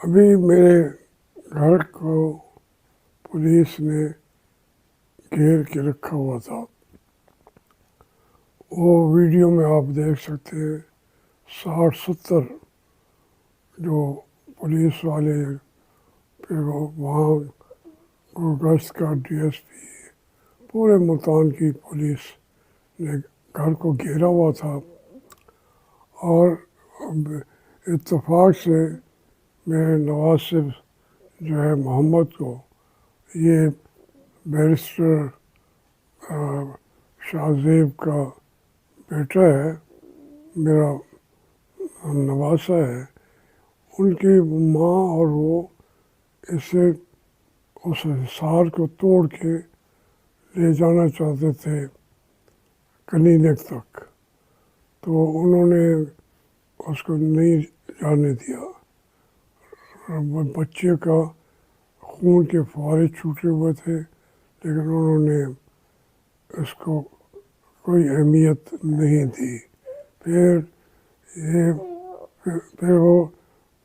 अभी मेरे घर को पुलिस ने घेर के रखा हुआ था। वो वीडियो में आप देख सकते हैं 60-70 जो पुलिस वाले फिर वहाँ गश्त का डीएसपी पूरे मुल्तान की पुलिस ने घर को घेरा हुआ था। और इत्तेफाक से मेरे नवाज सिर्फ जो है मोहम्मद को, ये बैरिस्टर शाहजेब का बेटा है, मेरा नवासा है, उनकी माँ और वो इसे उस हिसार को तोड़ के ले जाना चाहते थे कनीनक तक, तो उन्होंने उसको नहीं जाने दिया। बच्चे का खून के फुहारे छूटे हुए थे, लेकिन उन्होंने इसको कोई अहमियत नहीं दी। फिर ये फिर वो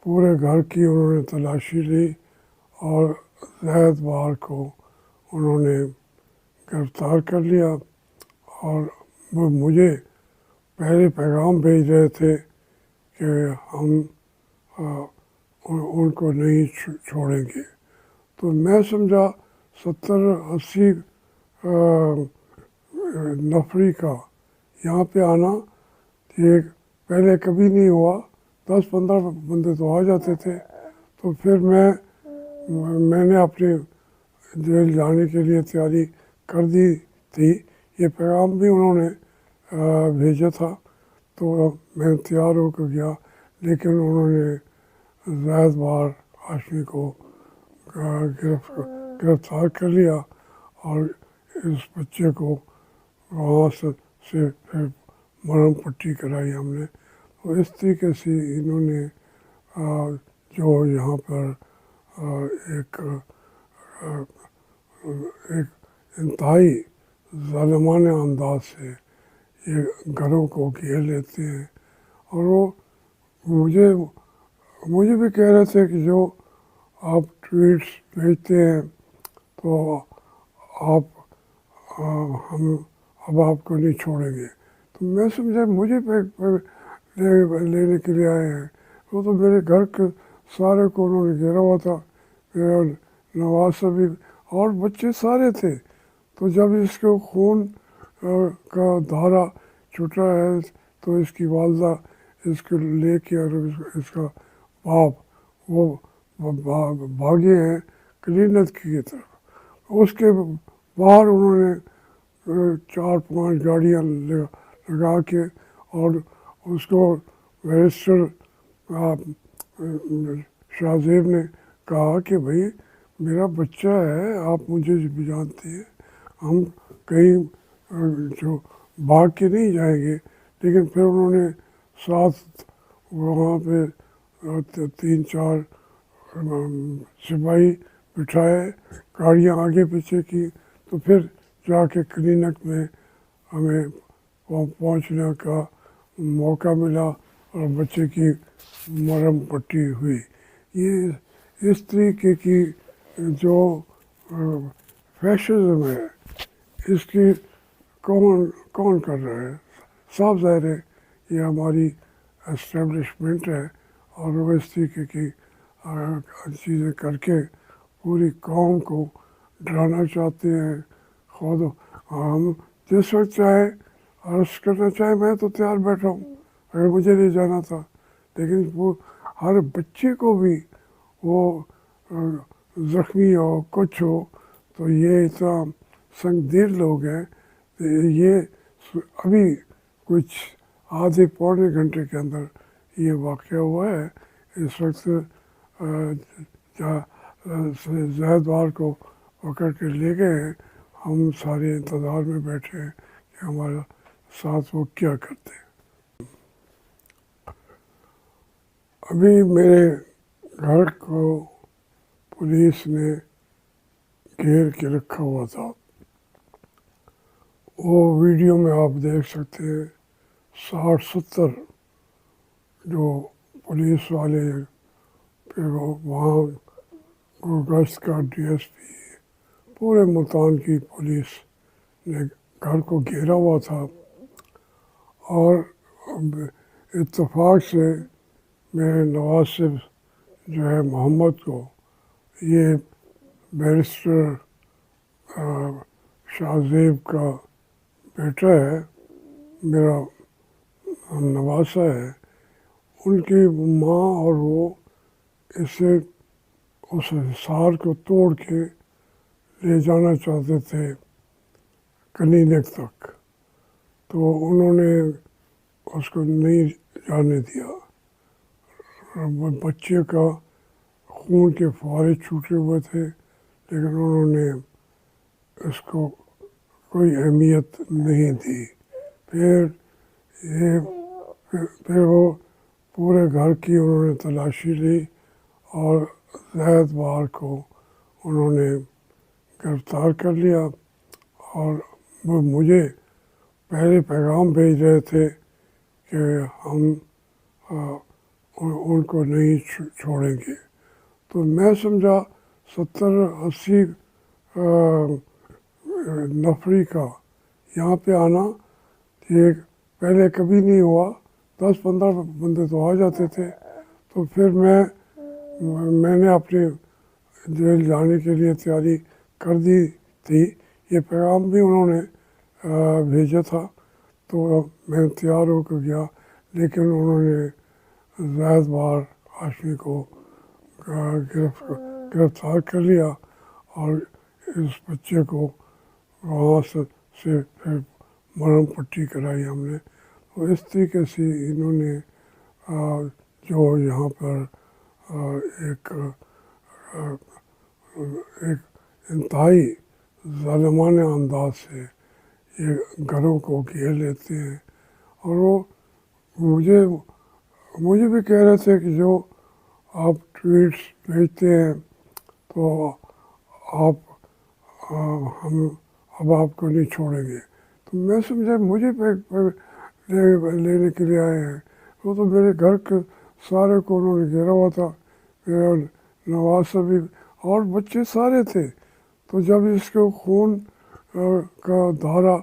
पूरे घर की उन्होंने तलाशी ली और ज़ैद बार को उन्होंने गिरफ़्तार कर लिया। और वो मुझे पहले पैगाम भेज रहे थे कि हम उनको नहीं छोड़ेंगे। तो मैं समझा 70-80 नफरी का यहाँ पे आना ये पहले कभी नहीं हुआ। 10-15 बंदे तो आ जाते थे। तो फिर मैंने अपने जेल जाने के लिए तैयारी कर दी थी। ये पैगाम भी उन्होंने भेजा था, तो मैं तैयार होकर गया, लेकिन उन्होंने ज़ैद बार हाशमी को गिरफ्तार कर लिया और इस बच्चे को वहाँ से फिर मरहम पट्टी कराई हमने। तो इस तरीके से इन्होंने जो यहाँ पर एक इंतहाई ज़ालिमाना अंदाज से ये घरों को घेर लेते हैं। और वो मुझे भी कह रहे थे कि जो आप ट्वीट्स भेजते हैं तो आप हम अब आपको नहीं छोड़ेंगे। तो मैं समझा मुझे लेने के लिए आए हैं। वो तो मेरे घर के सारे को उन्होंने घेरा हुआ था, मेरा नवाज सभी और बच्चे सारे थे। तो जब इसको खून का धारा छूटा है तो इसकी वालदा इसको लेके और इसका बाप वो भागे हैं कलीनत की तरफ। उसके बाहर उन्होंने 4-5 गाड़ियाँ लगा के और उसको बैरिस्टर शाहजेब ने कहा कि भाई मेरा बच्चा है, आप मुझे भी जानते हैं, हम कहीं जो भाग के नहीं जाएंगे। लेकिन फिर उन्होंने साथ वहाँ पे 3-4 सिपाही बिठाए, गाड़ियाँ आगे पीछे की, तो फिर जाके क्लिनिक में हमें पहुँचने का मौका मिला और बच्चे की मरहम पट्टी हुई। ये इस तरीके की जो फैशिज्म है, इसकी कौन कर रहा है? साफ ज़ाहिर है ये हमारी एस्टेब्लिशमेंट है और वो इस तरीके की चीज़ें करके पूरी कौम को डराना चाहते हैं। खुद हम जिस वक्त चाहे अरेस्ट करना चाहे, मैं तो तैयार बैठा हूँ अगर मुझे नहीं जाना था। लेकिन वो हर बच्चे को भी वो ज़ख्मी हो कुछ हो तो ये इतना संगीन लोग हैं। ये अभी कुछ आधे पौने घंटे के अंदर ये वाक़या हुआ है। इस वक्त ज़ैद बार को पकड़ के ले गए हैं। हम सारे इंतज़ार में बैठे हैं कि हमारा साथ वो क्या करते हैं। अभी मेरे घर को पुलिस ने घेर के रखा हुआ था। वो वीडियो में आप देख सकते हैं 60-70 जो पुलिस वाले फिर वो वहाँ गुरगश्त का डीएसपी, पूरे मुल्तान की पुलिस ने घर को घेरा हुआ था। और इत्तेफाक से मेरे नवाज से जो है मोहम्मद को, ये बैरिस्टर शाहजेब का बेटा है, मेरा नवासा है, उनकी माँ और वो इसे उस हिसार को तोड़ के ले जाना चाहते थे कनीनेक तक, तो उन्होंने उसको नहीं जाने दिया। बच्चे का खून के फुहारे छूटे हुए थे, लेकिन उन्होंने इसको कोई अहमियत नहीं दी। फिर ये फिर वो पूरे घर की उन्होंने तलाशी ली और ज़ैद बार को उन्होंने गिरफ़्तार कर लिया। और वो मुझे पहले पैगाम भेज रहे थे कि हम उनको नहीं छोड़ेंगे। तो मैं समझा 70-80 नफरी का यहाँ पे आना ये पहले कभी नहीं हुआ। 10-15 बंदे तो आ जाते थे। तो फिर मैंने अपने जेल जाने के लिए तैयारी कर दी थी। ये पैगाम भी उन्होंने भेजा था, तो मैं तैयार होकर गया, लेकिन उन्होंने ज़ैद बार हाशमी को गिरफ्तार कर लिया और इस बच्चे को वहाँ से फिर मरहम पट्टी कराई हमने। तो इस तरीके से इन्होंने जो यहाँ पर एक इंतहाई ज़ालिमाना अंदाज से ये घरों को घेर लेते हैं। और वो मुझे भी कह रहे थे कि जो आप ट्वीट्स भेजते हैं तो आप हम अब आपको नहीं छोड़ेंगे। तो मैं समझा मुझे लेने के लिए आए हैं। वो तो मेरे घर के सारे को उन्होंने घेरा हुआ था, मेरा नवाज सभी और बच्चे सारे थे। तो जब इसको खून का धारा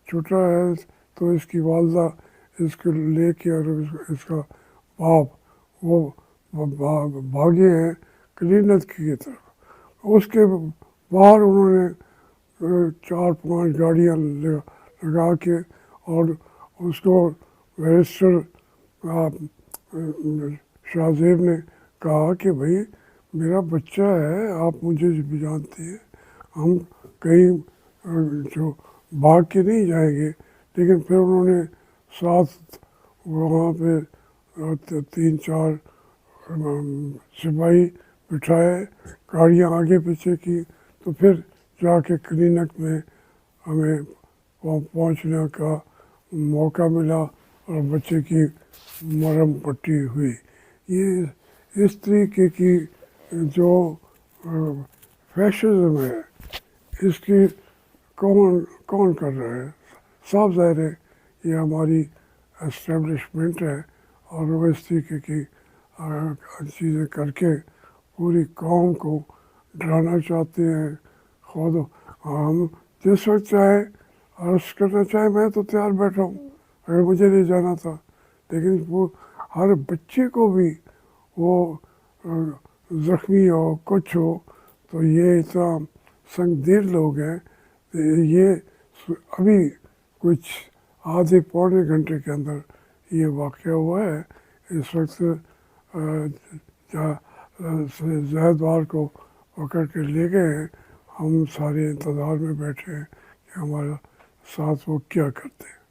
छूटा है तो इसकी वालदा इसको लेके और इसका बाप वो भागे हैं क्लीनत की तरफ। उसके बाहर उन्होंने 4-5 गाड़ियाँ लगा के और उसको बैरिस्टर शाहजेब ने कहा कि भाई मेरा बच्चा है, आप मुझे भी जानते हैं, हम कहीं जो भाग के नहीं जाएंगे। लेकिन फिर उन्होंने साथ वहाँ पे 3-4 सिपाही बिठाए, गाड़ियाँ आगे पीछे की, तो फिर जाके क्लीनिक में हमें पहुँचने का मौका मिला और बच्चे की मरहम पट्टी हुई। ये इस तरीके की जो फैशिज्म है, इसकी कौन कर रहा है? साफ ज़ाहिर है ये हमारी एस्टेब्लिशमेंट है और वो इस तरीके की चीज़ें करके पूरी कौम को डराना चाहते हैं। खुद हम जिस वक्त चाहे अरेस्ट करना चाहे, मैं तो तैयार बैठा हूँ अगर मुझे नहीं जाना था। लेकिन वो हर बच्चे को भी वो ज़ख्मी हो कुछ हो, तो ये इतना संगीन लोग हैं। ये अभी कुछ आधे पौने घंटे के अंदर ये वाक़या हुआ है। इस वक्त ज़ैद बार को पकड़ के ले गए हैं। हम सारे इंतज़ार में बैठे हैं कि हमारा साथ वो क्या करते हैं।